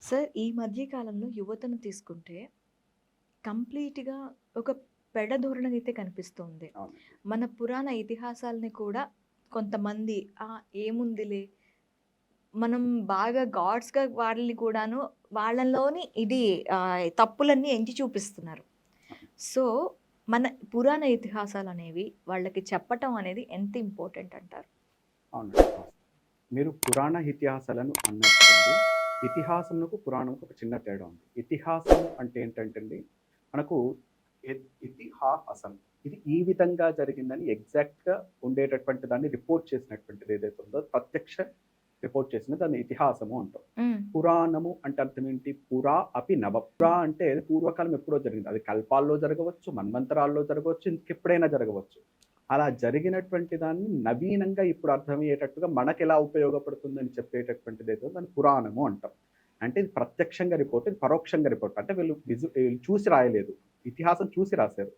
Sir ఈ మధ్య కాలంలో యువతను తీసుకుంటే కంప్లీట్‌గా ఒక పెడధోరణి అయితే కనిపిస్తుంది. అవునండి. మన పురాణ ఇతిహాసాలని కూడా కొంతమంది ఏముందిలే మనం బాగా గాడ్స్‌గా వాళ్ళని కూడాను వాళ్ళలోని తప్పులన్నీ ఎంచి చూపిస్తున్నారు. అవును. సో, మన పురాణ ఇతిహాసాలనేవి వాళ్ళకి చెప్పటం అనేది ఎంత ఇంపార్టెంట్ అంటారు? అవునండి. వాస్తవం. మీరు పురాణ ఇతిహాసాలను అన్నట్టండి, ఇతిహాసమునకు, పురాణంకు ఒక చిన్న తేడా ఉంది. ఇతిహాసము అంటే ఏంటంటే అండి, మనకు ఇతిహాసం ఇది ఈ విధంగా జరిగిందని ఎగ్జాక్ట్‌గా ఉండేటటువంటి దాన్ని రిపోర్ట్ చేసినటువంటిది ఏదైతే ఉందో, ప్రత్యక్ష రిపోర్ట్ చేసింది దాన్ని ఇతిహాసము అంటాం. హ్మ్. పురాణము అంటే అర్థం ఏంటి? పురా అపి నవ. పురా అంటే పూర్వకాలం ఎప్పుడో జరిగింది. అది కల్పాల్లో జరగవచ్చు, మన్వంతరాల్లో జరగవచ్చు, ఇంకెప్పుడైనా జరగవచ్చు. అలా జరిగినటువంటి దాన్ని నవీనంగా ఇప్పుడు అర్థమయ్యేటట్టుగా మనకెలా ఉపయోగపడుతుందని చెప్పేటటువంటిదేదో దాన్ని పురాణము అంటాం. అంటే ఇది ప్రత్యక్షంగా రిపోర్ట్, ఇది పరోక్షంగా రిపోర్ట్. అంటే వీళ్ళు చూసి రాయలేదు. ఇతిహాసం చూసి రాసారు.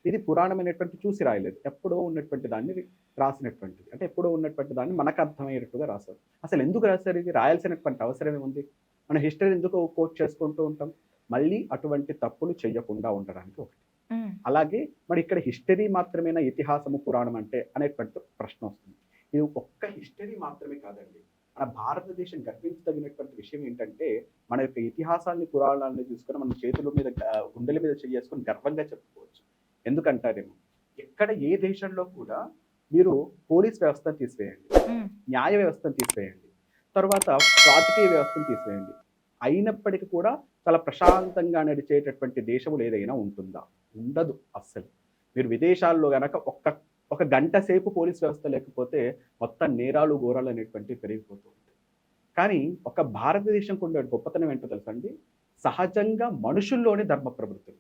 ఇది పురాణం అనేటువంటి చూసి రాయలేదు. ఎప్పుడో ఉన్నటువంటి దాన్ని రాసినటువంటిది. అంటే ఎప్పుడో ఉన్నటువంటి దాన్ని మనకు అర్థమయ్యేటట్టుగా రాసారు. అసలెందుకు రాసారు ఇది? రాయాల్సినటువంటి అవసరం ఏముంది? మనం హిస్టరీ ఎందుకు కోట్ చేసుకుంటూ ఉంటాం? మళ్ళీ అటువంటి తప్పులు చెయ్యకుండా ఉండడానికి ఒకటి. హ్మ్. అలాగే మరి ఇక్కడ హిస్టరీ మాత్రమేనా ఇతిహాసము, పురాణం అంటే అనేటువంటి ప్రశ్న వస్తుంది. ఇది ఒక్క హిస్టరీ మాత్రమే కాదండి. మన భారతదేశం గర్వించదగినటువంటి విషయం ఏంటంటే, మన యొక్క ఇతిహాసాన్ని, పురాణాన్ని తీసుకొని మన చేతుల మీద గుండెల మీద చేసుకొని గర్వంగా చెప్పుకోవచ్చు. ఎందుకంటారేమో, ఎక్కడ ఏ దేశంలో కూడా మీరు పోలీస్ వ్యవస్థను తీసివేయండి. హ్మ్. న్యాయ వ్యవస్థను తీసివేయండి. తరువాత రాజకీయ వ్యవస్థను తీసివేయండి. అయినప్పటికి కూడా చాలా ప్రశాంతంగా నడిచేటటువంటి దేశములు ఏదైనా ఉంటుందా? ఉండదు అస్సలు. మీరు విదేశాల్లో గనక ఒక గంట సేపు పోలీస్ వ్యవస్థ లేకపోతే మొత్తం నేరాలు, ఘోరాలు అనేటువంటివి పెరిగిపోతూ ఉంటాయి. కానీ భారతదేశంకు ఉండే గొప్పతనం ఏంటో తెలుసా అండి? సహజంగా మనుషుల్లోనే ధర్మ ప్రవృత్తి ఉంటుంది.